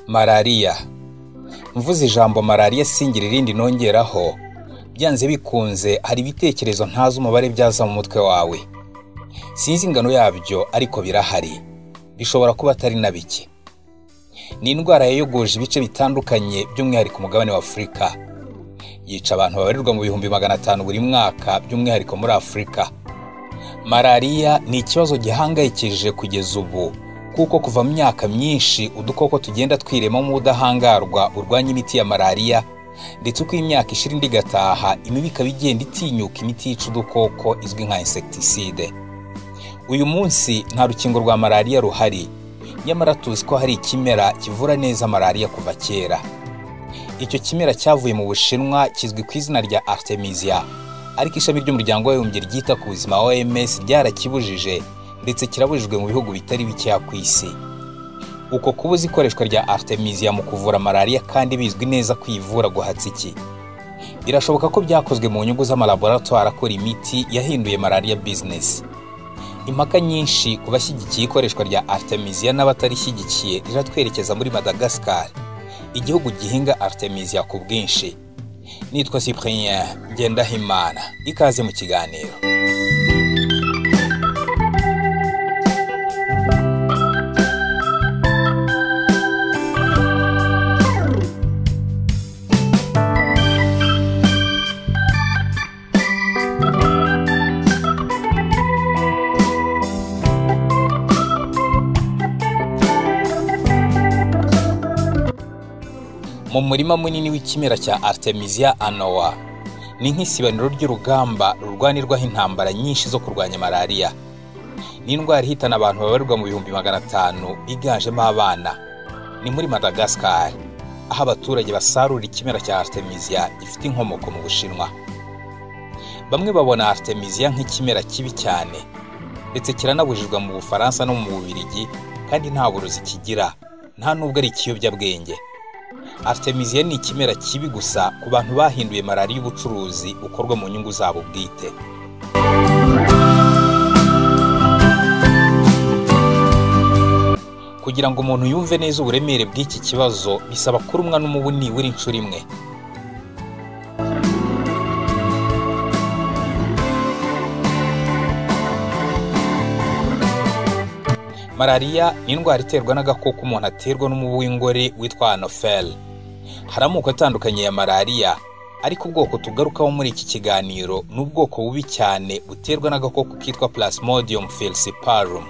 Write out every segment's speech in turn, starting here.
Malariya. Mvuze ijambo Malariya singira irindi nongeraho, byanze bikunze hari ibitekerezo ntazi umubare byaza mu mutwe wawe. Sinzi ingano yabyo ariko birahari, bishobora kuba atari na bike. Ni indwara yayogoje ibice bitandukanye by'umwihariko ku mugabane wa Afurika. Yica abantu babarirwa mu 500 buri mwaka by'umwihariko muri Afurika. Malariya ni ikibazo gihangayikishije kugeza ubu, kuko kuva mu myaka myinshi udukoko tugenda twirema mu budahangarwa urwanya imiti ya Malariya, ndetse uko imyaka ishira indi gataha imibi ikaba igenda itinyuka imiti yica udukoko izwi nka insecticide. Uyu munsi nta rukingo rwa Malariya ruhari, nyamara tuzi ko hari ikimera kivura neza Malariya kuva kera. Icyo kimera cyavuye mu Bushinwa kizwi ku izina rya Artemisia, ariko ishami ry'umuryango w'abibumbye ryita ku buzima OMS ryarakibujije, ndetse kirabujijwe mu bihugu bitari bikeya ku isi. Uko kubuza ikoreshwa rya Artemisia mu kuvura Malariya kandi bizwi neza kwivura guhatse iki. Birashoboka ko byakozwe mu nyungu z'amalaboratoire akora imiti yahinduye Malariya business. Impaka nyinshi ku bashyigikiye ikoreshwa rya Artemisia n'abatarishyigikiye riratwerekeza muri Madagascar, igihugu gihinga Artemisia ku bwinshi. Nitwa Cyprien Ngendahimana, ikaze mu kiganiro. Mu murima munini w'ikimera cya Artemisia annua, ni nk'isibaniro ry'urugamba rurwanirwaho intambara nyinshi zo kurwanya Malariya. Ni indwara ihitana abantu babarirwa mu 500 biganjemo abana. Ni muri Madagascar, aho abaturage basarura ikimera cya Artemisia gifite inkomoko mu Bushinwa. Bamwe babona Artemisia nk'ikimera kibi cyane, ndetse kiranabujijwe mu Bufaransa no mu Bubiligi, kandi nta burozi kigira, nta nubwo ari ikiyobyabwenge. Artemisia ni ikimera kibi gusa ku bantu bahinduye Malariya ubucuruzi ukorwa mu nyungu zabo bwite. Kugira ngo umuntu yumve neza uburemere bw'iki kibazo, bisaba kurumwa n'umubu nibura inshuro imwe. Malariya ni indwara iterwa n'agakoko umuntu aterwa n'umubu w'ingore witwa Anopheles. Hari amoko atandukanye ya Malariya, ariko ubwoko tugarukaho muri iki kiganiro ni ubwoko bubi cyane buterwa n'agakoko kitwa Plasmodium falciparum.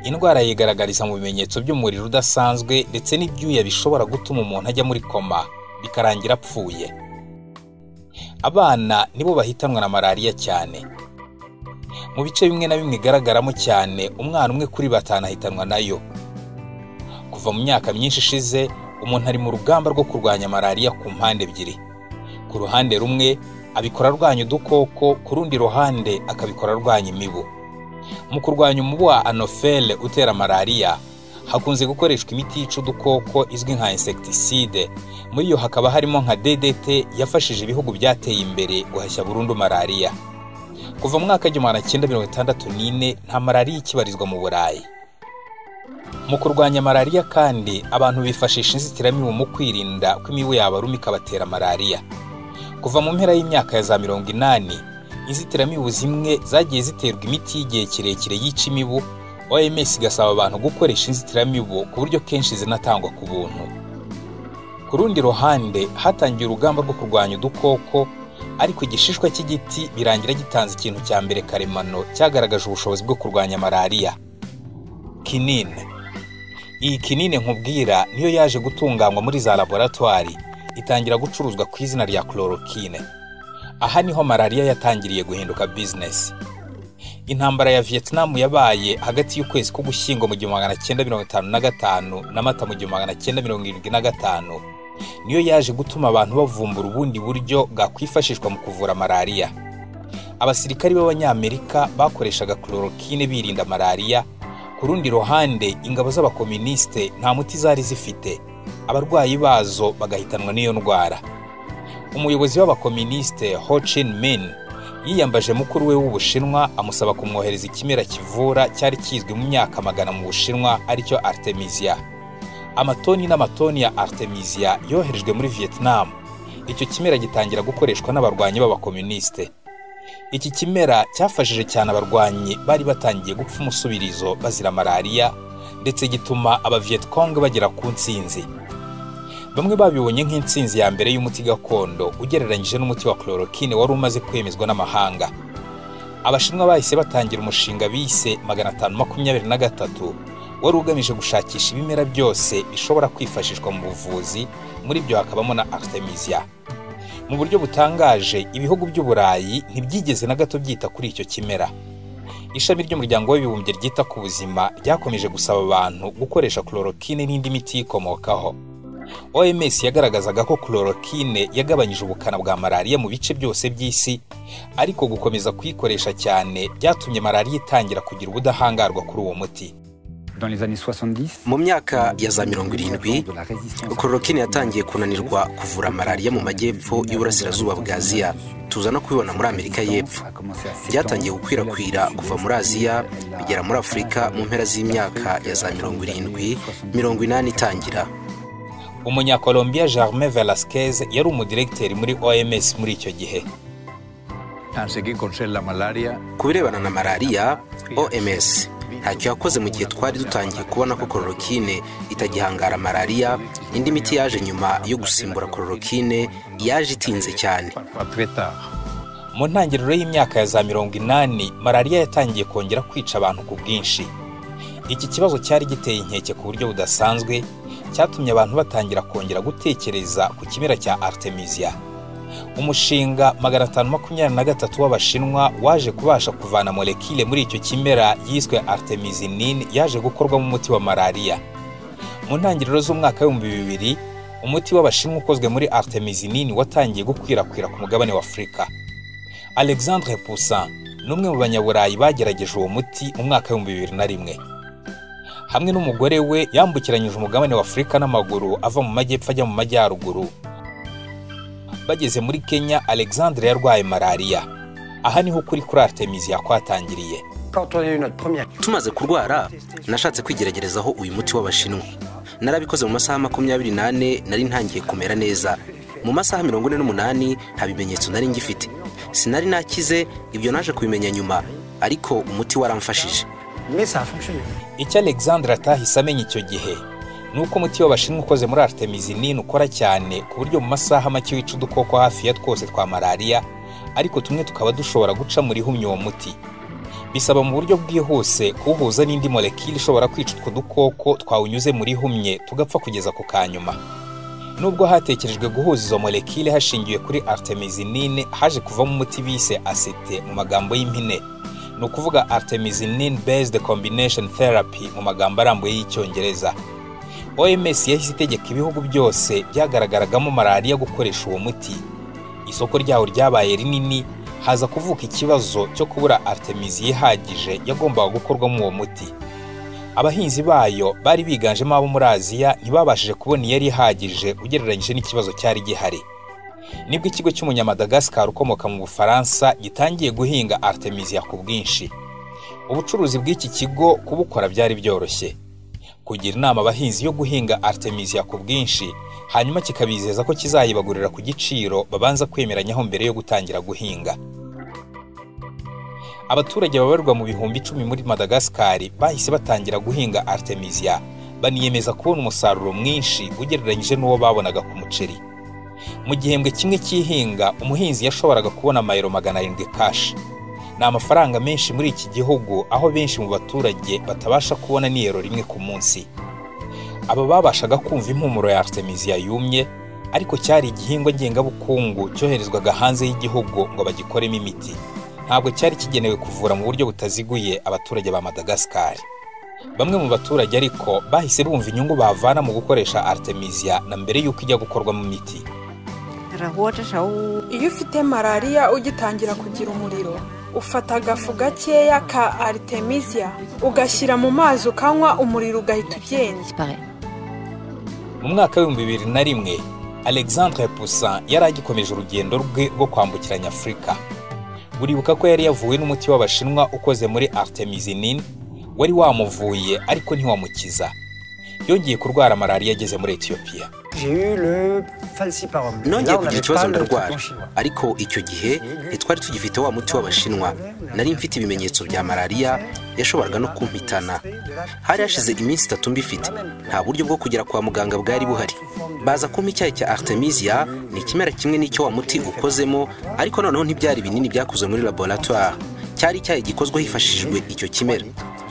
Indwara yigaragariza mu bimenyetso by'umuriro udasanzwe ndetse n'ibyuya bishobora gutuma umuntu ajya muri koma bikarangira apfuye. Abana nibo bahitanwa na Malariya cyane. Mu bice bimwe na bimwe igaragaramo cyane, umwana umwe kuri 5 ahitanwa nayo. Kuva mu myaka myinshi ishize, umuntu ari mu rugamba rwo kurwanya Malariya ku mpande ebyiri. Ku ruhande rumwe abikora arwanya udukoko, ku rundi ruhande akabikora arwanya imibu. Mu kurwanya umubu wa Anopheles utera Malariya, hakunze gukoreshwa imiti yica udukoko izwi nka insecticide. Muri yo hakaba harimo nka DDT yafashije ibihugu byateye imbere guhashya burundu Malariya. Kuva mu mwaka 1964 nta Malariya ikibarizwa mu Burayi. Mu kurwanya Malariya kandi abantu bifashisha inzitiramibu mu kwirinda ko imibu yabaruma ikabatera Malariya. Kuva mu mpera y'imyaka ya za 80, inzitiramibu zimwe zagiye ziterwa imiti y'igihe kirekire yica imibu. OMS igasaba abantu gukoresha inzitiramibu ku buryo kenshi zinatangwa ku buntu. Ku rundi ruhande hatangiye urugamba rwo kurwanya udukoko, ariko igishishwa cy'igiti birangira gitanze ikintu cya mbere karemano cyagaragaje ubushobozi bwo kurwanya Malariya: kinine. Iyi kinine nkubwira niyo yaje gutunganywa muri za laboratoire, itangira gucuruzwa ku izina rya chloroquine. Aha niho Malariya yatangiriye guhinduka business. Intambara ya Vietnam yabaye hagati y'ukwezi k'Ugushyingo mu 1955 na Mata mu 1975, niyo yaje gutuma abantu bavumbura ubundi buryo bwakwifashishwa mu kuvura Malariya. Abasirikari b'Abanyamerika bakoreshaga chloroquine birinda Malariya. Ku rundi ruhande ingabo z'abakomuniste nta muti zari zifite, abarwayi bazo bagahitanwa n'iyo ndwara. Umuyobozi w'abakomuniste Ho Chi Minh yiyambaje mukuru we w'Ubushinwa amusaba kumwohereza ikimera kivura cyari kizwi mu myaka magana mu Bushinwa aricyo Artemisia. Amatoni n'amatoni ya Artemisia yoherejwe muri Vietnam. Icyo kimera gitangira gukoreshwa n'abarwanyi b'abakomuniste. Iki kimera cyafashije cyane abarwanyi bari batangiye gupfa umusubirizo bazira malaria, ndetse gituma aba-Vietcong bagera ku ntsinzi. Bamwe babibonye nk'intsinzi ya mbere y'umuti gakondo ugereranyije n'umuti wa chloroquine wari umaze kwemezwa n'amahanga. Abashinwa bahise batangira umushinga bise 523 wari ugamije gushakisha ibimera byose bishobora kwifashishwa mu buvuzi, muri byo hakabamo na Artemisia. Mu buryo butangaje, ibihugu by'Uburayi ntibyigeze na gato byita kuri icyo kimera. Ishami ry'umuryango w'abibumbye ryita ku buzima ryakomeje gusaba abantu gukoresha chloroquine n'indi miti ikomokaho. OMS yagaragazaga ko chloroquine yagabanyije ubukana bwa malaria mu bice byose by'isi, ariko gukomeza kuyikoresha cyane byatumye malaria itangira kugira ubudahangarwa kuri uwo muti. Mu myaka ya za 70, chloroquine yatangiye kunanirwa kuvura malaria mu majyepfo y'uburasirazuba bwa Aziya. Tuza no kubibona muri Amerika y'Epfo. Byatangiye gukwirakwira kuva muri Aziya bigera muri Afurika mu mpera z'imyaka ya za 70, 80 itangira. Umunya-Colombia Germain Velasquez yari umudirekiteri muri OMS muri icyo gihe. Ku birebana na malaria, OMS ntacyo yakoze mu gihe twari dutangiye kubona ko chloroquine itagihangara malaria. Indi miti yaje nyuma yo gusimbura chloroquine yaje itinze cyane. Mu ntangiriro y'imyaka ya za 80, malaria yatangiye kongera kwica abantu ku bwinshi. Iki kibazo cyari giteye inkeke ku buryo budasanzwe, cyatumye abantu batangira kongera gutekereza ku kimera cya Artemisia. Umushinga 523 w'Abashinwa waje kubasha kuvana molekile muri icyo kimera yiswe artemisinin yaje gukorwamo umuti wa malaria. Mu ntangiriro z'umwaka wa 2000, umuti w'Abashinwa ukozwe muri artemisinin watangiye gukwirakwira ku mugabane wa Afurika. Alexandre Poussin n'umwe mu banyaburayi bagerageje uwo muti mu mwaka wa 2001. Hamwe n'umugore we yambukiranyije umugabane wa Afurika n'amaguru ava mu majyepfo ajya mu majyaruguru. Bageze muri Kenya, Alexandre yarwaye malaria. Aha niho kuri Artemisia kwatangiriye. Tumaze kurwara, nashatse kwigeragerezaho uyu muti w'Abashinwa. Narabikoze mu masaha 28 nari ntangiye kumera neza. Mu masaha 48 nta bimenyetso nari ngifite. Sinari nakize, ibyo naje kubimenya nyuma, ariko umuti waramfashije. Icyo Alexandre atahise amenya icyo gihe nuko umuti w'Abashinwa ukoze muri artemisinin ukora cyane ku buryo mu masaha make wica udukoko hafi ya twose twa malaria, ariko tumwe tukaba dushobora guca muri humye uwo muti. Bisaba mu buryo bwihuse kuwuhuza n'indi molekile ishobora kwica utwo dukoko twawunyuze muri humye tugapfa kugeza ku kanyuma. Nubwo hatekerejwe guhuza izo molekile hashingiwe kuri artemisinin, haje kuvamo umuti bise acete mu magambo y'impine. No kuvuga artemisinin based combination therapy mu magambo arambuye y'Icyongereza. OMS yahise itegeka ibihugu byose byagaragaragamo malaria gukoresha uwo muti. Isoko ryawo ryabaye rinini, haza kuvuka ikibazo cyo kubura Artemisia ihagije yagombaga gukorwamo uwo muti. Abahinzi bayo bari biganjemo abo muri Aziya ntibabashije kubona yari ihagije ugereranyije n'ikibazo cyari gihari. Nibwo ikigo cy'umunyamadagascar ukomoka mu Bufaransa gitangiye guhinga Artemisia ku bwinshi. Ubucuruzi bw'iki kigo kubukora byari byoroshye. Kugira inama abahinzi yo guhinga Artemisia ku bwinshi, hanyuma kikabizeza ko kizayibagurira ku giciro babanza kwemeranyaho mbere yo gutangira guhinga. Abaturage babarwa mu bihumbi 10 muri Madagascar bahise batangira guhinga Artemisia, baniyemeza kubona umusaruro mwinshi ugereranyije n'uwo babonaga ku muceri. Mu gihembwe kimwe cy'ihinga, umuhinzi yashoboraga kubona mayero 700 cash. Ni amafaranga menshi muri iki gihugu, aho benshi mu baturage batabasha kubona n'iyero rimwe ku munsi. Aba babashaga kumva impumuro ya Artemisia yumye, ariko cyari igihingwa ngengabukungu cyoherezwaga hanze y'igihugu ngo bagikoremo imiti. Ntabwo cyari kigenewe kuvura mu buryo butaziguye abaturage ba Madagascar. Bamwe mu baturage ariko bahise bumva inyungu bavana mu gukoresha Artemisia na mbere y'uko ijya gukorwa mu miti. Iyo ufite malaria ugitangira kugira umuriro, ufata agafu gakeya ka Artemisia ugashyira mu mazi ukanywa, umuriro ugahita ugenda. Mu mwaka wa 2001, Alexandre Poussin yari agikomeje urugendo rwe rwo kwambukiranya Afurika. buribuka ko yari yavuwe n'umuti w'abashinwa ukoze muri artemisinine wari wamuvuye ariko ntiwamukiza. Yongeye kurwara malaria ageze muri Ethiopia. Nongeye kugira ikibazo ndarwara, ariko icyo gihe ntitwari tugifite wa muti w'abashinwa. Nari mfite ibimenyetso bya malaria yashoboraga no kumpitana. Hari hashize iminsi 3 mbifite, nta buryo bwo kugera kwa muganga bwari buhari. Baza kumpa icyayi cya Artemisia, ni ikimera kimwe n'icyo wa muti ukozemo, ariko noneho ntibyari binini byakozwe muri laboratoire. Cyari icyayi gikozwe hifashishijwe icyo kimera.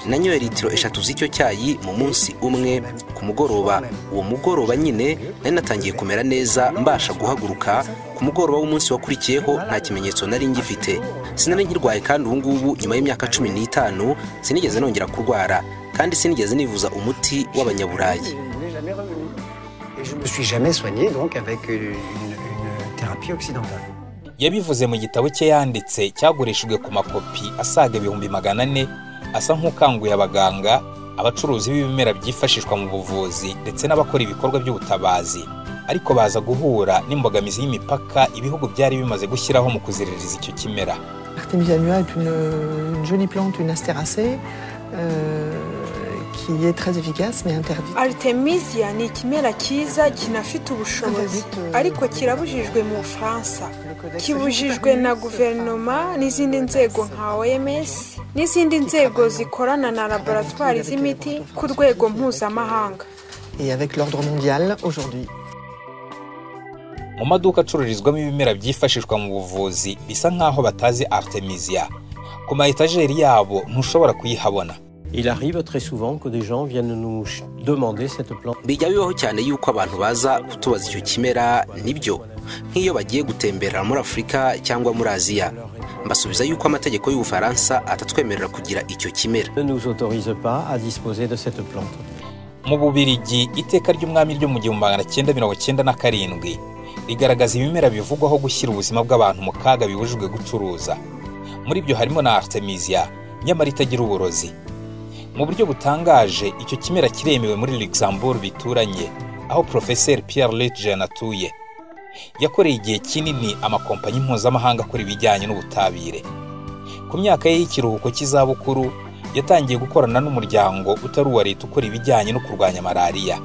Nanyoye litiro 3 z'icyo cyayi mu munsi umwe ku mugoroba. Uwo mugoroba nyine nari natangiye kumera neza, mbasha guhaguruka. Ku mugoroba w'umunsi wakurikiyeho nta kimenyetso nari ngifite. Sinari nkirwaye, kandi ubu ngubu nyuma y'imyaka 15 sinigeze nongera kurwara, kandi sinigeze nivuza umuti w'abanyaburayi. Je me suis jamais soigné donc avec une thérapie occidentale. Yabivuze mu gitabo cye yanditse cyagurishijwe ku makopi asaga 400,000, asa nk'ukanguye abaganga, abacuruzi b'ibimera byifashishwa mu buvuzi ndetse n'abakora ibikorwa by'ubutabazi, ariko baza guhura n'imbogamizi y'imipaka ibihugu byari bimaze gushyiraho mu kuziririza icyo kimera. Artemisia est une jolie plante, une astéracée qui est très efficace mais interdite. Artemisia ni ikimera cyiza kinafite ubushobozi, ariko kirabujijwe mu Bufaransa. Kibujijwe na guverinoma n'izindi nzego nka OMS n'izindi nzego zikorana na laboratoire z'imiti ku rwego mpuzamahanga. Et avec l'ordre mondial aujourd'hui. Mu maduka acururizwamo ibimera byifashishwa mu buvuzi bisa nkaho batazi Artemisia. Ku ma etageri yabo ntushobora kuyihabona. Il arrive très souvent que des gens viennent nous demander cette plante. Bijya bibaho cyane yuko abantu baza kutubaza icyo kimera, nibyo nk'iyo bagiye gutembera muri Afrika cyangwa muri Aziya. Mbasubiza yuko amategeko y'Ubufaransa atatwemerera kugira icyo kimera. Ne nous autorise pas à disposer de cette plante. Mu Bubiligi, iteka ry'umwami ryo mu 1997 rigaragaza ibimera bivugwaho gushyira ubuzima bw'abantu mu kaga bibujijwe gucuruza. Muri byo harimo na Artemisia, nyamara itagira uburozi. Mu buryo butangaje, icyo kimera kiremewe muri Luxembourg bituranye, aho Professeur Pierre Lejeune atuye. Yakoreye igihe kinini amakompanyi mpuzamahanga akora ibijyanye n'ubutabire. Ku myaka ye y'ikiruhuko cy'izabukuru, yatangiye gukorana n'umuryango utari uwa leta ukora ibijyanye no kurwanya malaria.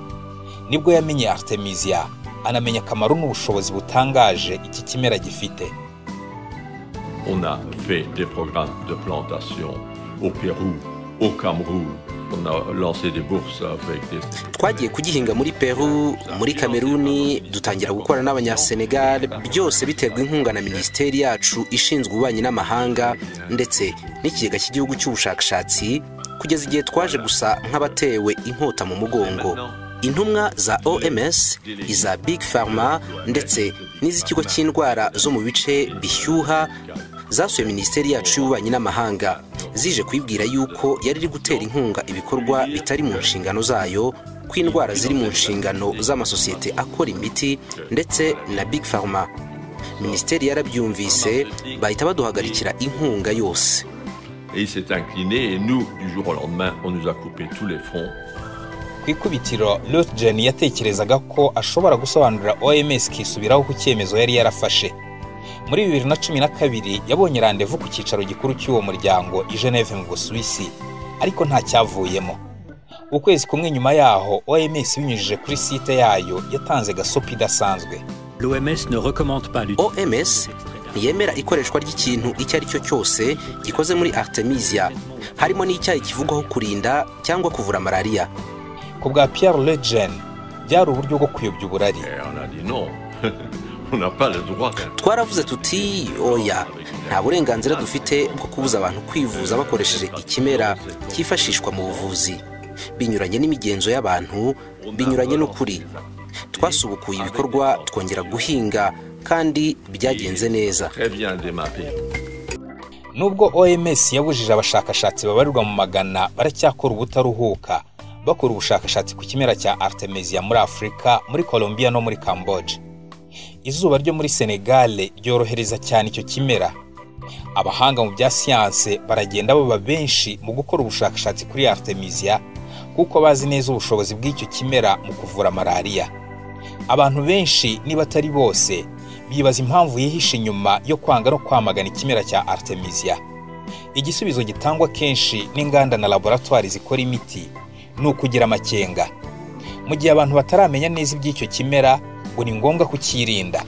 Nibwo yamenye Artemisia, anamenya akamaro n'ubushobozi butangaje iki kimera gifite. On a fait des programmes de plantation au Pérou, au Cameroun. On a lancé des bourses avec des... Twagiye kugihinga muri Peru, muri Kameruni, dutangira gukora n'abanyasenegal, byose biterwa inkunga na ministeri yacu ishinzwe ububanyi n'amahanga ndetse n'ikigega cy'igihugu cy'ubushakashatsi, kugeza igihe twaje gusa nk'abatewe inkota mu mugongo. Intumwa za OMS, iza Big Pharma ndetse n'iz'ikigo cy'indwara zo mu bice bishyuha zasuye ministeri yacu y'ububanyi n'amahanga, zije kwibwira yuko yari iri gutera inkunga ibikorwa bitari mu nshingano zayo, kw'indwara ziri mu nshingano z'amasosiyete akora imiti ndetse na Big Pharma. Ministeri yarabyumvise, bahita baduhagarikira inkunga yose. Et il s'est incliné et nous, du jour au lendemain, on nous a coupé tous les fonds. Kwikubitiro, Lejeune yatekerezaga ko ashobora gusobanurira OMS kisubiraho ku cyemezo yari yarafashe. Muri 2012 yabonye randevu ku cyicaro gikuru cy'uwo muryango i Geneve mu Busuwisi, ariko nta cyavuyemo. Ukwezi kumwe nyuma yaho, OMS binyujije kuri site yayo yatanze gasopi idasanzwe. L'OMS ne recommande pas OMS ntiyemera ikoreshwa ry'ikintu icyo ari cyo cyose gikoze muri Artemisia, harimo n'icyayi kivugwaho kurinda cyangwa kuvura malaria. Ku bwa Pierre Lejeune, byari uburyo bwo kuyobya uburari. On a dit non. On n'a pas le droit. Twaravuze tuti oya, nta burenganzira dufite bwo kubuza abantu kwivuza bakoresheje ikimera cyifashishwa mu buvuzi. Binyuranye n'imigenzo y'abantu, binyuranye n'ukuri. Twasubukuye ibikorwa, twongera guhinga, kandi byagenze neza. Très bien démarré. Nubwo OMS yabujije abashakashatsi babarirwa mu magana baracyakora ubutaruhuka, bakora ubushakashatsi ku kimera cya Artemisia muri Afrika, muri Colombia no muri Cambodia. Izuba ryo muri Senegal ryorohereza cyane icyo kimera. Abahanga mu bya siyanse baragenda baba benshi mu gukora ubushakashatsi kuri Artemisia, kuko bazi neza ubushobozi bw'icyo kimera mu kuvura malaria. Abantu benshi niba atari bose bibaza impamvu yihishe inyuma yo kwanga no kwamagana ikimera cya Artemisia. Igisubizo gitangwa kenshi n'inganda na laboratoire zikora imiti ni ukugira amakenga. Mu gihe abantu bataramenya neza iby'icyo kimera, ngo ni ngombwa kukirinda.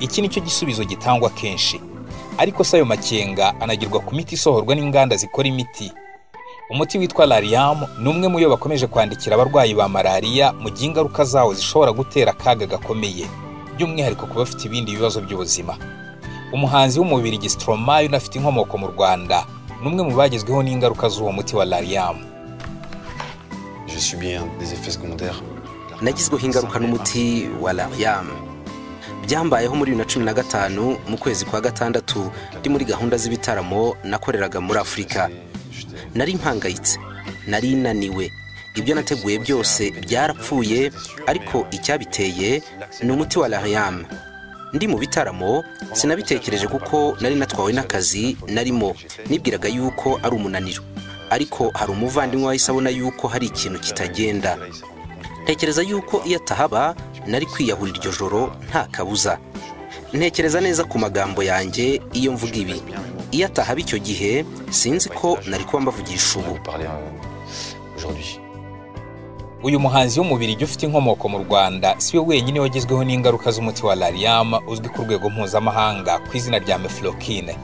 Iki nicyo gisubizo gitangwa kenshi. Ariko sayo makenga anagirwa ku miti isohorwa n'inganda zikora imiti. Umuti witwa Malariya ni umwe mu yo bakomeje kwandikira abarwayi ba Malaria mu gihe ingaruka zawo zishobora gutera akaga gakomeye, by'umwihariko ku bafite ibindi bibazo by'ubuzima. Umuhanzi w'umubiri Stromae unafite inkomoko mu Rwanda ni umwe mu bagezweho n'ingaruka z'uwo muti wa Malariya. Nagizweho ingaruka n'umuti wa Malariya. Byambayeho muri 2015 mu kwezi kwa gatandatu ndi muri gahunda z'ibitaramo nakoreraga muri Afrika. Nari mpangayitse, nari naniwe. Ibyo nateguye byose byarapfuye, ariko icyabiteye ni umuti wa Malariya. Ndi mu bitaramo sinabitekereje kuko nari natwawe n'akazi narimo, nibwiraga yuko ari umunaniro. Ariko hari umuvandimwe wahise abona yuko hari ikintu kitagenda. Ntekereza yuko iyo atahaba nari kwiyahura iryo joro nta kabuza. Ntekereza neza ku magambo yanjye iyo mvuga ibi. Iyo atahaba icyo gihe sinzi ko nari kuba mbavugisha ubu. Uyu muhanzi w'umubiri ufite inkomoko mu Rwanda si we wenyine wagezweho n'ingaruka z'umuti wa Malariya uzwi ku rwego mpuzamahanga ku izina rya mefloquine.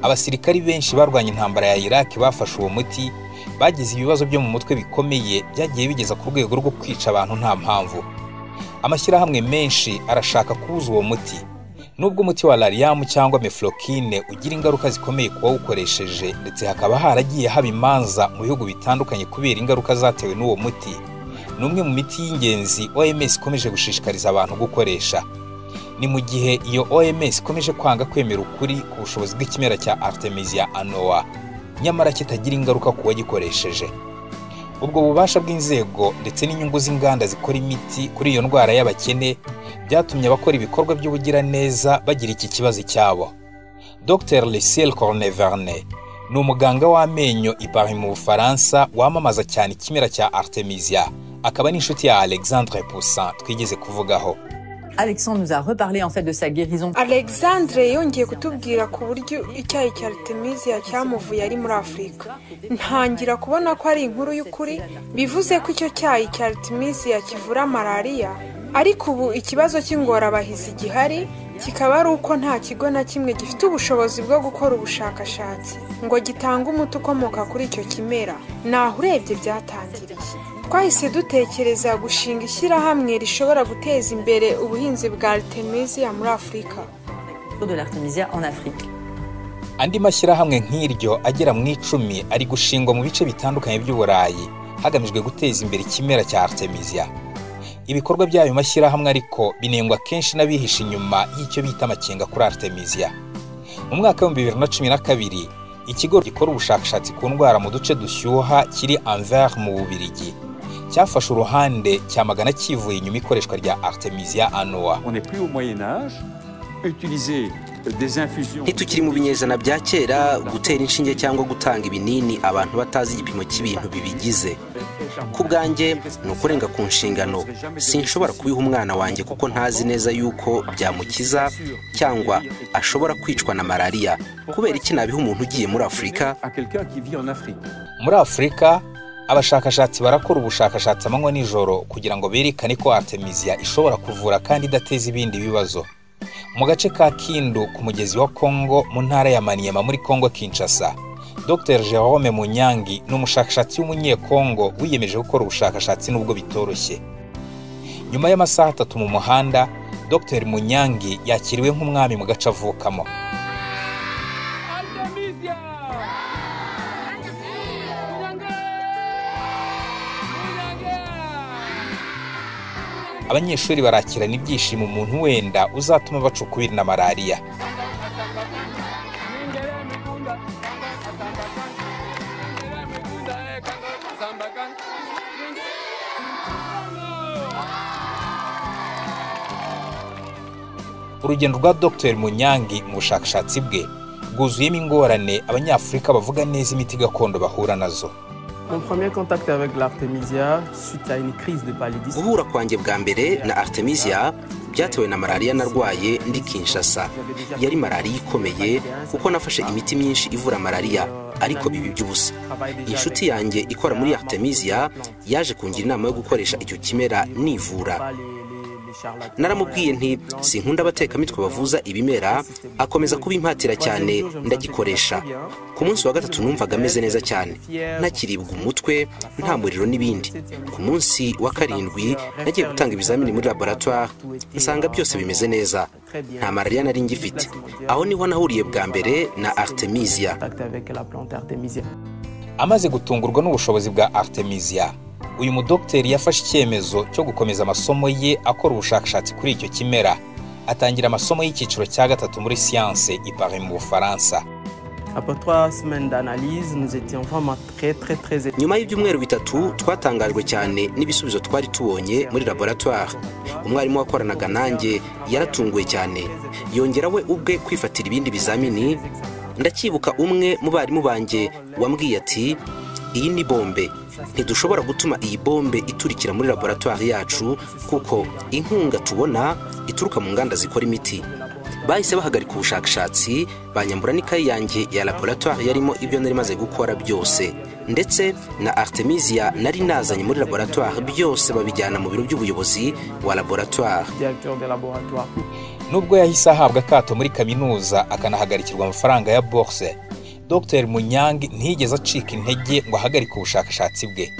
Abasirikari benshi barwanya intambara ya Iraq bafashe uwo muti bagize ibibazo byo mu mutwe bikomeye byagiye bigeza ku rwego rwo kwica abantu nta mpamvu. Amashyirahamwe menshi arashaka kubuza uwo muti. Nubwo umuti wa Malariya cyangwa mefloquine ugira ingaruka zikomeye ku bawukoresheje, ndetse hakaba haragiye haba imanza mu bihugu bitandukanye kubera ingaruka zatewe n'uwo muti, ni umwe mu miti y'ingenzi OMS ikomeje gushishikariza abantu gukoresha. Ni mu gihe iyo OMS ikomeje kwanga kwemera ukuri ku bushobozi bw'ikimera cya Artemisia anoa, nyamara kitagira ingaruka ku wagikoresheje. Ubwo bubasha bw'inzego ndetse n'inyungu z'inganda zikora imiti kuri iyo ndwara y'abakene byatumye abakora ibikorwa by'ubugiraneza bagira iki kibazo cyabo. Dr Lucille Corneverne ni umuganga w'amenyo i Paris mu Bufaransa wamamaza cyane ikimera cya Artemisia, akaba n'inshuti ya Alexandre Poussin twigeze kuvugaho. Alexandre nous a reparlé en fait de sa guérison. Alexandre yongeye kutubwira ku buryo icyayi cya Artemisia cyamuvuye ari muri Afrika. Ntangira kubona ko ari inkuru y'ukuri, bivuze ko icyo cyayi cya Artemisia kivura Malaria. Ariko ubu ikibazo cy'ingorabahizi gihari kikaba ari uko nta kigo na kimwe gifite ubushobozi bwo gukora ubushakashatsi ngo gitange umuti ukomoka kuri icyo kimera. Naho urebye byatangiriye, twahise dutekereza gushinga ishyirahamwe rishobora guteza imbere ubuhinzi bwa Artemisia muri Afrika. Andi mashyirahamwe nk'iryo agera mu 10 ari gushingwa mu bice bitandukanye by'Uburayi hagamijwe guteza imbere ikimera cya Artemisia. Ibikorwa by'ayo mashyirahamwe ariko binengwa kenshi n'abihisha inyuma y'icyo bita amakenga kuri Artemisia. Mu mwaka wa 2012 ikigo gikora ubushakashatsi ku ndwara mu duce dushyuha kiri Anvers mu Bubiligi cyafashe Ruhande cyamagana kivuye inyuma ikoreshwa rya Artemisia anoa. Ntitukiri mu binyejana bya kera gutera inshinge cyangwa gutanga ibinini abantu batazi igipimo cy'ibintu bibigize. Ku bwanjye ni ukurenga ku nshingano. Sinshobora kubiha umwana wanjye kuko ntazi neza yuko byamukiza cyangwa ashobora kwicwa na Malaria. Kubera iki nabiha umuntu ugiye muri Afrika? Muri Afrika abashakashatsi barakora ubushakashatsi amanywa n'ijoro kugira ngo berekane ko Artemisia ishobora kuvura kandi idateza ibindi bibazo. Mu gace ka Kindu ku mugezi wa Kongo mu ntara ya Maniema muri Kongo Kinshasa, Dr Jerome Munyangi ni umushakashatsi w'umunyekongo wiyemeje gukora ubushakashatsi nubwo bitoroshye. Nyuma y'amasaha 3 mu muhanda, Dr Munyangi yakiriwe nk'umwami mu gace avukamo. Abanyeshuri barakirana ibyishimo umuntu wenda uzatuma bacukubira na Malaria. Urugendo rwa Dr Munyangi mu bushakashatsi bwe bwuzuyemo ingorane Abanyafrika bavuga neza imiti gakondo bahura nazo. Mon premier contact avec l'Artemisia suite à une crise de paludisme. Guhura kwanjye bwa mbere na Artemisia byatewe na malaria narwaye ndi Kinshasa. Yari malaria ikomeye kuko nafashe imiti myinshi ivura malaria ariko bibi by'ubusa. Inshuti yanjye ikora muri Artemisia yaje kungira inama yo gukoresha icyo kimera nivura. Naramubwiye nti sinkunda abatekamitwe bavuza ibimera, akomeza kubimpatira cyane ndagikoresha. Ku munsi wa gatatu numvaga ameze neza cyane, ntakiribwa umutwe, nta muriro n'ibindi. Ku munsi wa karindwi nagiye gutanga ibizamini muri laboratoire, nsanga byose bimeze neza, nta malaria nari ngifite. Aho niho nahuriye bwa mbere na Artemisia. Amaze gutungurwa n'ubushobozi bwa Artemisia, uyu mudokiteri yafashe icyemezo cyo gukomeza amasomo ye akora ubushakashatsi kuri icyo kimera. Atangira amasomo y'icyiciro cya gatatu muri science i Paris mu Bufaransa. Nyuma y'ibyumweru bitatu twatangajwe cyane n'ibisubizo twari tubonye muri laboratoire. Umwarimu wakoranaga nanjye yaratunguwe cyane, yongera we ubwe kwifatira ibindi bizamini. Ndacyibuka umwe mu barimu banjye wambwiye ati, iyi ni bombe, ntidushobora gutuma iyi bombe iturikira muri laboratoire yacu kuko inkunga tubona ituruka mu nganda zikora imiti. Bahise bahagarika ubushakashatsi, banyambura n'ikayi yanjye ya laboratoire yarimo ibyo nari maze gukora byose, ndetse na Artemisia nari nazanye muri laboratoire byose babijyana mu biro by'ubuyobozi wa laboratoire. Nubwo yahise ahabwa akato muri kaminuza akanahagarikirwa amafaranga ya bourse, Dr. Munyangi ntiyigeze acika intege ngo ahagarike ubushakashatsi bwe.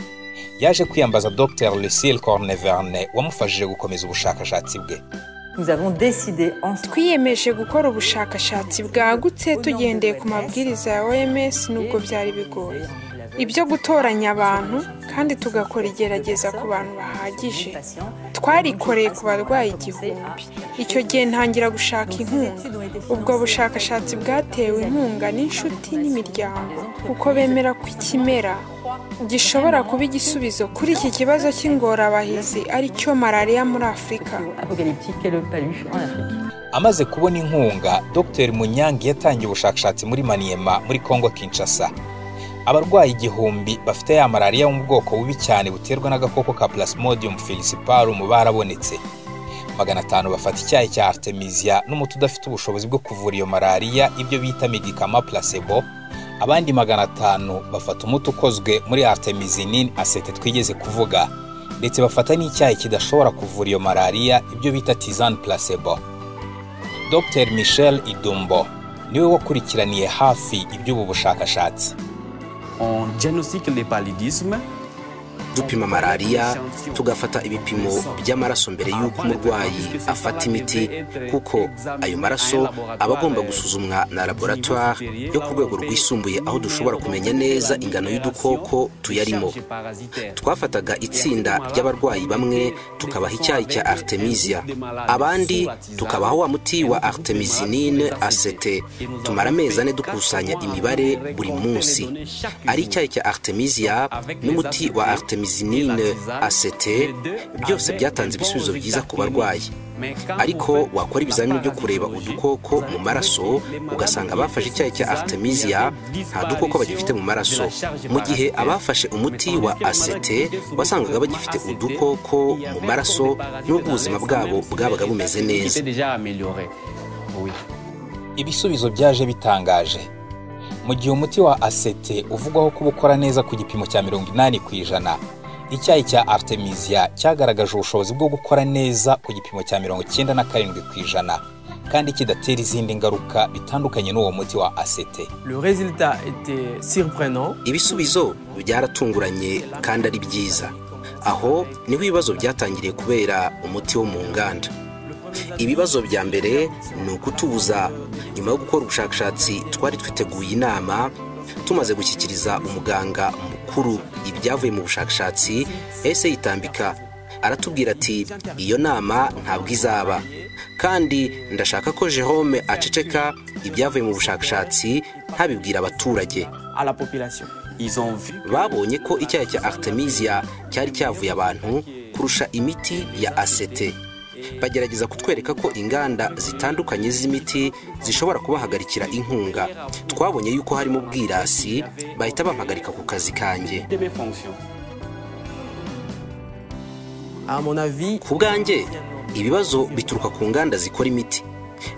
Yaje kwiyambaza Dr. Lucille Corneverne wamufashije gukomeza ubushakashatsi bwe. Twiyemeje gukora ubushakashatsi bwagutse tugendeye ku mabwiriza ya OMS nubwo byari bigoye. Ibyo gutoranya abantu kandi tugakora igerageza ku bantu bahagije. Twarikoreye ku barwayi 1000. Icyo gihe ntangira gushaka inkunga. Ubwo bushakashatsi bwatewe inkunga n'inshuti n'imiryango kuko bemera ko ikimera gishobora kuba igisubizo kuri iki kibazo cy'ingorabahizi ari cyo malaria muri Afrika. Amaze kubona inkunga, Dr. Munyangi yatangiye ubushakashatsi muri Maniema muri Kongo Kinshasa. Abarwayi 1000 bafite ya malaria mu bwoko bubi cyane buterwa n'agakoko ka Plasmodium falciparum barabonetse. 500 bafata icyayi cya Artemisia n'umuti udafite ubushobozi bwo kuvura iyo malaria, ibyo bita medicament placebo. Abandi 500 bafata umuti ukozwe muri artemisinine acete twigeze kuvuga, ndetse bafata n'icyayi kidashobora kuvura iyo malaria, ibyo bita tisane placebo. Dr. Michel Idumbo niwe wakurikiraniye hafi iby'ubu bushakashatsi. On diagnostique le paludisme. Dupima malaria, tugafata ibipimo by'amaraso mbere y'uko umurwayi afata imiti, kuko ayo maraso aba agomba gusuzumwa na laboratoire yo ku rwego rwisumbuye aho dushobora kumenya neza ingano y'udukoko tuyarimo. Twafataga itsinda ry'abarwayi bamwe tukabaha icyayi cya Artemisia, abandi tukabaha wa muti wa artemisinine acete. Tumara amezi 4 dukusanya imibare buri munsi. Ari icyayi cya Artemisia n'umuti wa artemisinine acete byose byatanze ibisubizo byiza ku barwayi. Ariko wakora ibizamini byo kureba udukoko mu maraso ugasanga bafashe icyayi cya Artemisia nta dukoko bagifite mu maraso, mu gihe abafashe umuti wa acete wasangaga bagifite udukoko mu maraso n'ubwo ubuzima bwabo bwabaga bumeze neza. Ibisubizo byaje bitangaje. Mu gihe umuti wa acete uvugwaho kuba ukora neza ku gipimo cya 80%, icyayi cya Artemisia cyagaragaje ubushobozi bwo gukora neza ku gipimo cya 97%, kandi kidatera izindi ngaruka bitandukanye n'uwo muti wa acete. Le résultat était surprenant. Ibisubizo byaratunguranye kandi ari byiza. Aho niho ibibazo byatangiriye kubera umuti wo mu nganda. Ibibazo bya mbere ni ukutubuza. Nyuma yo gukora ubushakashatsi twari twiteguye inama, tumaze gushyikiriza umuganga mukuru ibyavuye mu bushakashatsi, ese yitambika aratubwira ati iyo nama ntabwo izaba, kandi ndashaka ko Jerome aceceka ibyavuye mu bushakashatsi ntabibwira abaturage. Babonye ko icyayi cya Artemisia cyari cyavuye abantu kurusha imiti ya acete. bagerageza kutwereka ko inganda zitandukanye z'imiti zishobora kubahagarikira inkunga. Twabonye yuko harimo ubwirasi, bahita bampagarika ku kazi kanjye. Ku bwanjye ibibazo bituruka ku nganda zikora imiti.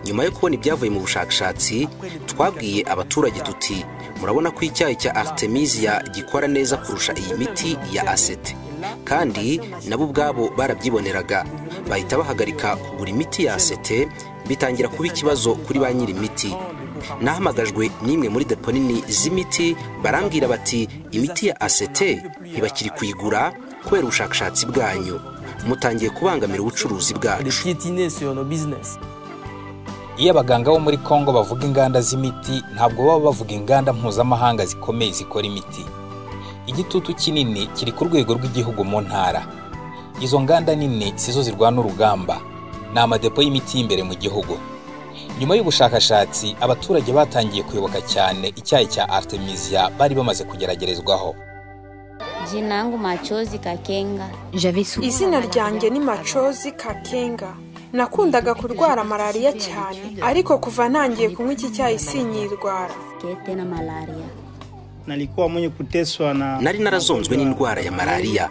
Nyuma yo kubona ibyavuye mu bushakashatsi, twabwiye abaturage tuti murabona ko icyayi cya Artemisia gikora neza kurusha iyi miti ya asete, kandi nabo ubwabo barabyiboneraga. Bahita bahagarika kugura imiti ya asete, bitangira kuba ikibazo kuri ba nyiri imiti. Nahamagajwe n'imwe muri depo nini z'imiti, barambwira bati imiti ya asete ntibakiri kuyigura kubera ubushakashatsi bwanyu, mutangiye kubangamira ubucuruzi bwacu. Iyo abaganga bo muri Kongo bavuga inganda z'imiti, ntabwo baba bavuga inganda mpuzamahanga zikomeye zikora imiti. Igitutu kinini kiri ku rwego rw'igihugu mu ntara. Izo nganda nini sizo zirwana urugamba, ni amadepo y'imiti y'imbere mu gihugu. Nyuma y'ubushakashatsi, abaturage batangiye kuyoboka cyane icyayi cya Artemisia bari bamaze kugeragerezwaho. Izina ryanjye ni Machozi Kakenga. Nakundaga kurwara malariya cyane, ariko kuva ntangiye kunywa iki cyayi sinyirwara. Nari narazonzwe n'indwara ya malariya,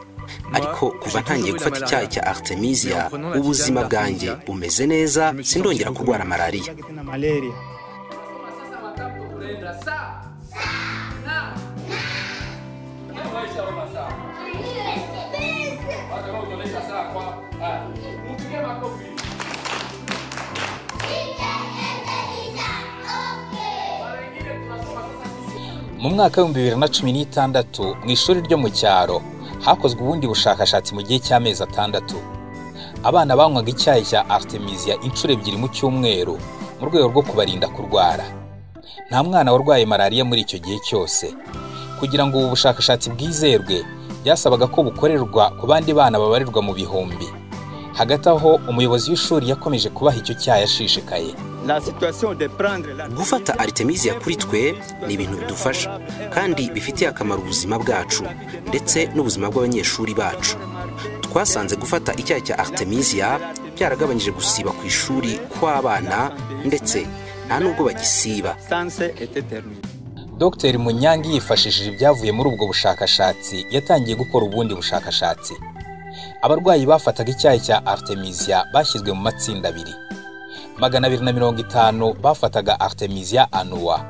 ariko kuva ntangiye gufata icyayi cya Artemisia, ubuzima bwanjye bumeze neza, sindongera kurwara malariya. Mu mwaka wa 2016 mu ishuri ryo mu cyaro hakozwe ubundi bushakashatsi mu gihe cy'amezi 6. Abana banywaga icyayi cya Artemisia inshuro 2 mu cyumweru mu rwego rwo kubarinda kurwara. Nta mwana warwaye malariya muri icyo gihe cyose. Kugira ngo ubu bushakashatsi bwizerwe, byasabaga ko bukorerwa ku bandi bana babarirwa mu bihumbi. Hagati aho umuyobozi w'ishuri yakomeje kubaha icyo cyayi ashishikaye. Gufata Artemisia kuri twe ni ibintu bidufasha kandi bifitiye akamaro ubuzima bwacu ndetse n'ubuzima bw'abanyeshuri bacu. Twasanze gufata icyayi cya Artemisia byaragabanyije gusiba ku ishuri kw'abana, ndetse nta nubwo bagisiba. Dr. Munyangi yifashishije ibyavuye muri ubwo bushakashatsi yatangiye gukora ubundi bushakashatsi. Abarwayi bafataga icyayi cya Artemisia bashyizwe mu matsinda 2. 250 bafataga Artemisia annua.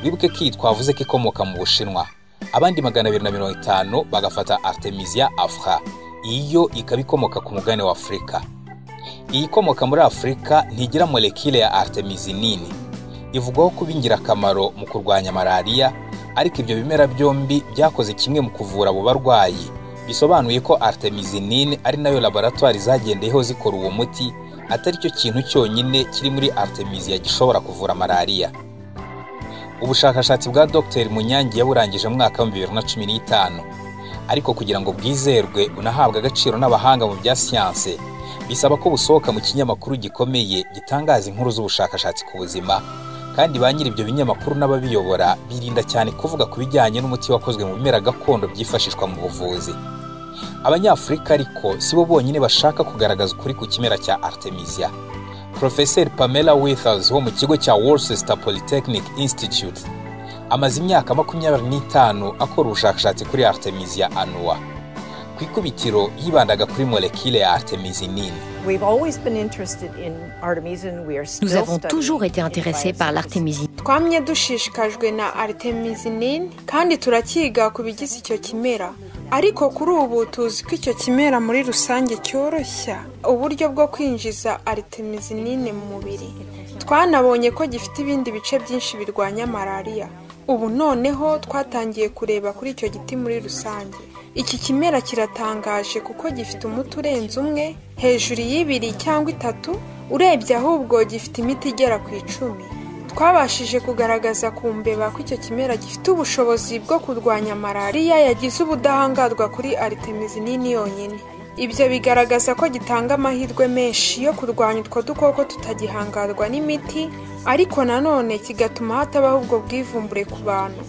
Wibuke ko twavuze ko ikomoka mu Bushinwa. Abandi 250 bagafata Artemisia afra. Iyo ikabikomoka ku mugane wa Afrika. Iyi ikomoka muri Afrika ntigira molekile ya artemisinine. Ivugwaho kuba ingirakamaro mu kurwanya malaria, ariko ibyo bimera byombi byakoze kimwe mu kuvura abo barwayi. Bisobanuye ko artemisinine ari nayo laboratoire zagendeyeho zikora uwo muti, atari cyo kintu cyonyine kiri muri Artemisia gishobora kuvura malaria. Ubushakashatsi bwa Dr. Munyangi yaburangije mu mwaka wa 2015, ariko kugira ngo bwizerwe unahabwa agaciro n'abahanga mu bya siyanse, bisaba ko busohoka mu kinyamakuru gikomeye gitangaza inkuru z'ubushakashatsi ku buzima, kandi ba nyiri ibyo binyamakuru n'ababiyobora birinda cyane kuvuga ku bijyanye n'umuti wakozwe mu bimera gakondo byifashishwa mu buvuzi. Abanyafrika ariko sibo bonyine bashaka kugaragaza ukuri ku kimera cya Artemisia. Professor Pamela Withers wo mu kigo cya Worcester Polytechnic Institute amaze imyaka 25 akora ubushakashatsi kuri Artemisia annua. Ku ikubitiro yibandaga kuri molekile ya artemisinine. Nous avons toujours été intéressés par l'artémisinine. Twamye dushishikajwe na artemisinine kandi turakiga ku bigize icyo kimera. Ariko kuri ubu tuzi ko icyo kimera muri rusange cyoroshya uburyo bwo kwinjiza artemisinine mu mubiri. Twanabonye ko gifite ibindi bice byinshi birwanya malaria. Ubu noneho twatangiye kureba kuri icyo giti muri rusange. Iki kimera kiratangaje kuko gifite umuti urenze umwe, hejuru y'ibiri cyangwa 3, urebye ahubwo gifite imiti igera ku 10. Twabashije kugaragaza ku mbeba ko icyo kimera gifite ubushobozi bwo kurwanya malaria yagize ubudahangarwa kuri artemisinine yonyine. Ibyo bigaragaza ko gitanga amahirwe menshi yo kurwanya utwo dukoko tutagihangarwa n'imiti, ariko nanone kigatuma hatabaho ubwo bwivumbure ku bantu.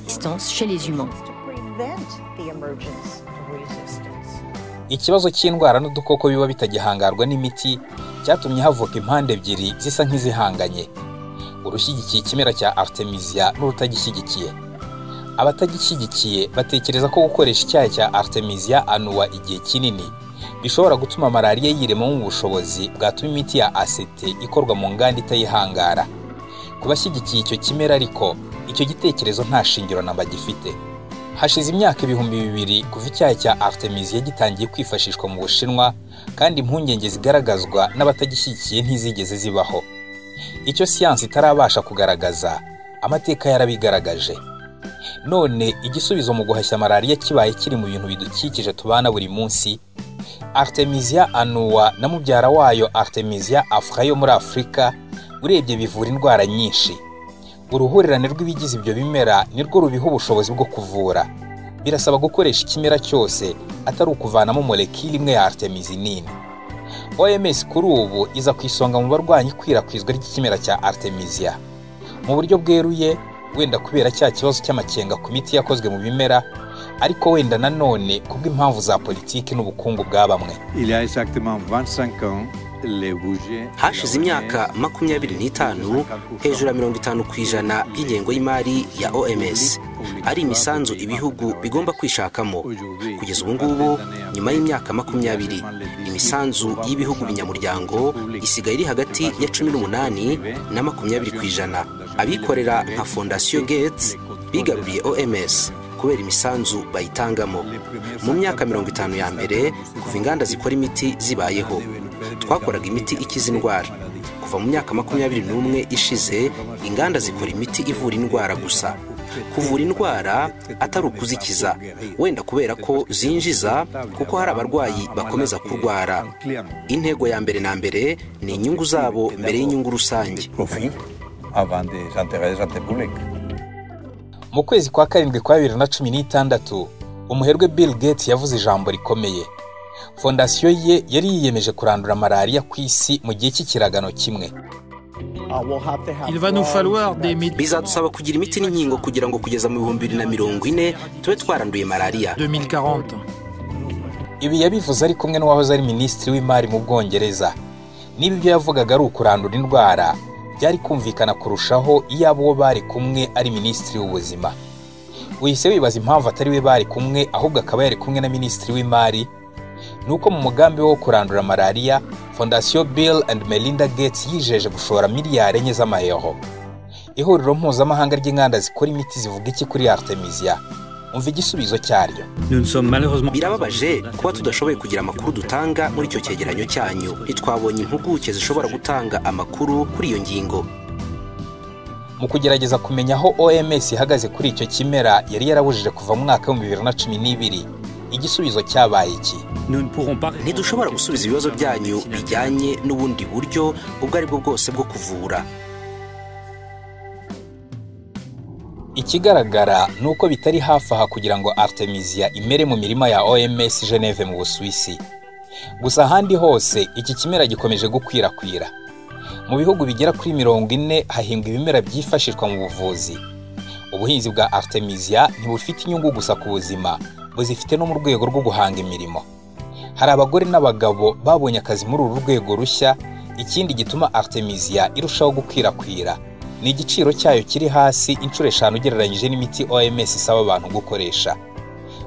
Ikibazo cy'indwara n'udukoko biba bitagihangarwa n'imiti cyatumye havuka impande ebyiri zisa nk'izihanganye, urushyigikiye ikimera cya Artemisia n'urutagishyigikiye. Abatagishyigikiye batekereza ko gukoresha icyayi cya Artemisia annua igihe kinini bishobora gutuma malariya yiremamo ubushobozi bwatuma imiti ya asete ikorwa mu nganda itayihangara. Ku bashyigikiye icyo kimera ariko icyo gitekerezo nta shingiro namba gifite. Hashize imyaka 2000 kuva icyayi cya Artemisia gitangiye kwifashishwa mu Bushinwa, kandi impungenge zigaragazwa n'abatagishyigikiye ntizigeze zibaho. Icyo siyansi itarabasha kugaragaza, amateka yarabigaragaje. None igisubizo mu guhashya malariya kibaye kiri mu bintu bidukikije tubana buri munsi. Artemisia annua na mubyara wayo Artemisia afra yo muri Afrika urebye bivura indwara nyinshi. Uruhurirane rw'ibigize ibyo bimera nirwo rubiha ubushobozi bwo kuvura. Birasaba gukoresha ikimera cyose atari ukuvanamo molekile imwe ya artemisinine. OMS kuri ubu iza kwisonga mu barwanyi kwirakwizwa ry'ikimera cya Artemisia. Mu buryo bweruye, wenda kubera cya kibazo cy'amakenga ku miti yakozwe mu bimera, ariko wenda nanone kubw'impamvu za politiki n'ubukungu bwa bamwe. Hashize imyaka 25 hejuru ya 50% by'ingengo y'imari ya OMS ari imisanzu ibihugu bigomba kwishakamo. Kugeza ubu ngubu, nyuma y'imyaka 20, imisanzu y'ibihugu binyamuryango isigaye iri hagati ya 18 na 20%. Abikorera nka Fondation Gates bigaruriye OMS kubera imisanzu bayitangamo. Mu myaka 50 ya mbere kuva inganda zikora imiti zibayeho, twakoraga imiti ikiza indwara. Kuva mu myaka 21 ishize, inganda zikora imiti ivura indwara gusa. Kuvura indwara atari ukuzikiza, wenda kubera ko zinjiza, kuko hari abarwayi bakomeza kurwara. Intego ya mbere na mbere ni inyungu zabo mbere y'inyungu rusange. Mu kwezi kwa 7 kwa 2016, umuherwe Bill Gates yavuze ijambo rikomeye. Fondasiyo ye yari yiyemeje kurandura malariya ku isi mu gihe cy'ikiragano kimwe. Bizadusaba kugira imiti n'inkingo kugira ngo kugeza mu 2040 tube twaranduye malariya. Ibi yabivuze ari kumwe n'uwahoze ari minisitiri w'imari mu Bwongereza. Niba ibyo yavugaga ari ukurandura indwara, byari kumvikana kurushaho iyo abo bari kumwe ari minisitiri w'ubuzima. Uhise wibaza impamvu atari we bari kumwe, ahubwo akaba yari kumwe na minisitiri w'imari. Nuko mu mugambi wo kurandura malariya, Fondation Bill and Melinda Gates yijeje gushora miliyari 4 z'amayero. Ihuriro mpuzamahanga ry'inganda zikora imiti zivuga iki kuri Artemisia? Umva igisubizo cyaryo. Birababaje kuba tudashoboye kugira amakuru dutanga muri icyo cyegeranyo cyanyu. Ntitwabonye impuguke zishobora gutanga amakuru kuri iyo ngingo. Mu kugerageza kumenya aho OMS ihagaze kuri icyo kimera yari yarabujije kuva mu mwaka wa 2012, igisubizo cyabaye iki? Ntidushobora gusubiza ibibazo byanyu bijyanye n'ubundi buryo ubwo ari bwo bwose bwo kuvura. Ikigaragara nuko bitari hafi aha kugira ngo Artemisia imere mu mirima ya OMS Geneve mu Busuwisi. Gusa ahandi hose iki kimera gikomeje gukwirakwira. Mu bihugu bigera kuri 40 hahingwa ibimera byifashishwa mu buvuzi. Ubuhinzi bwa Artemisia ntibufite inyungu gusa ku buzima, buzifite no mu rwego rwo guhanga imirimo. Hari abagore n'abagabo babonye akazi muri uru rwego rushya. Ikindi gituma Artemisia irushaho gukwirakwira ni igiciro cyayo kiri hasi inshuro 5 ugereranyije n'imiti OMS isaba abantu gukoresha.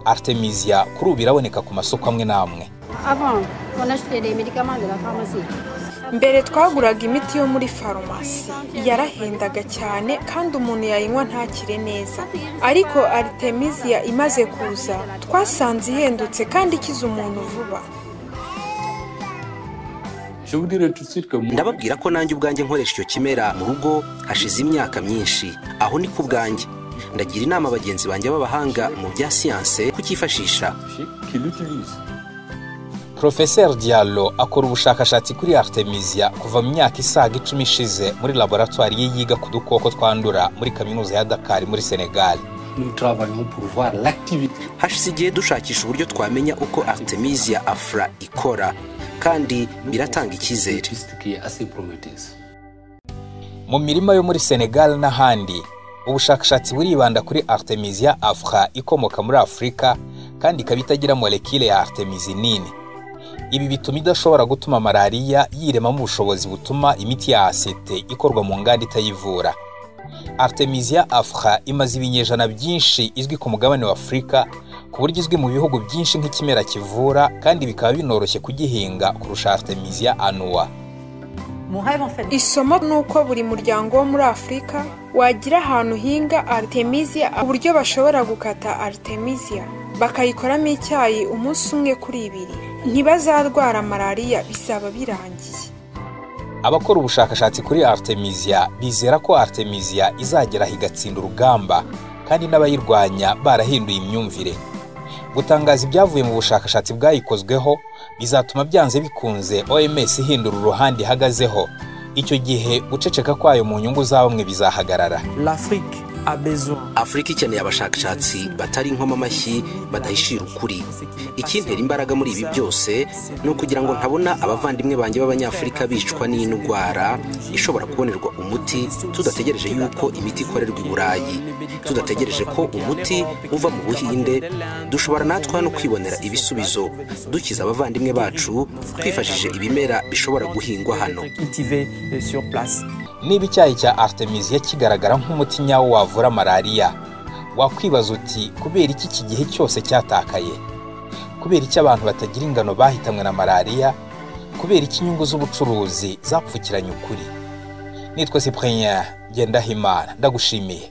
Artemisia kuri ubu iraboneka ku masoko amwe n'amwe. Mbere twaguraga imiti yo muri farumasi, yarahendaga cyane kandi umuntu yayinywa ntakire neza. Ariko Artemisia imaze kuza, twasanze ihendutse kandi ikiza umuntu vuba. Ndababwira ko nanjye ubwanjye nkoresha icyo kimera mu rugo hashize imyaka myinshi. Aho ni ku bwanjye. Ndagira inama bagenzi banjye b'abahanga mu bya siyanse kukifashisha. Professeur Diallo akora ubushakashatsi kuri Artemisia kuva mu myaka isaga 10 ishize muri laboratoire ye yiga ku dukoko twandura muri kaminuza ya Dakar muri Senegal. Hashize igihe dushakisha uburyo twamenya uko Artemisia afra ikora, kandi biratanga icyizere. Mu mirima yo muri Senegal n'ahandi, ubushakashatsi buribanda kuri Artemisia afra ikomoka muri Afrika kandi ikaba itagira molekile ya artemisinine. Ibi bituma idashobora gutuma malariya yiremamo ubushobozi butuma imiti ya asete ikorwa mu nganda itayivura. Artemisia afra imaze ibinyejana byinshi izwi ku mugabane wa Afurika, ku buryo izwi mu bihugu byinshi nk'ikimera kivura kandi bikaba binoroshye kugihinga kurusha Artemisia annua. Isomo nuko buri muryango wo muri Afurika wagira ahantu hinga Artemisia, uburyo bashobora gukata Artemisia bakayikoramo icyayi umunsi umwe kuri 2, ntibazarwara malariya bisaba birangiye. Abakora ubushakashatsi kuri Artemisia bizera ko Artemisia izagera higatsinda urugamba, kandi n'abayirwanya barahinduye imyumvire. Gutangaza ibyavuye mu bushakashatsi bwayikozweho bizatuma byanze bikunze OMS ihindura uruhande ihagazeho. Icyo gihe guceceka kwayo mu nyungu za bamwe bizahagarara. Afurika ikeneye abashakashatsi batari inkoma amashyi badahishira ukuri. Ikintera imbaraga muri ibi byose ni ukugira ngo ntabona abavandimwe banjye b'Abanyafurika bicwa n'indwara ishobora kubonerwa umuti, tudategereje yuko imiti ikorerwa i Burayi, tudategereje ko umuti uva mu Buhinde. Dushobora natwe no kwibonera ibisubizo dukiza abavandimwe bacu twifashishije ibimera bishobora guhingwa hano. Niba icyayi cya Artemisia kigaragara nk'umuti nyawo wavura malariya, wakwibaza uti kubera iki gihe cyose cyatakaye? Kubera iki abantu batagira ingano bahitamwe na malariya? Kubera iki inyungu z'ubucuruzi zapfukiranye ukuri? Nitwa Cyprien Ngendahimana, ndagushimiye.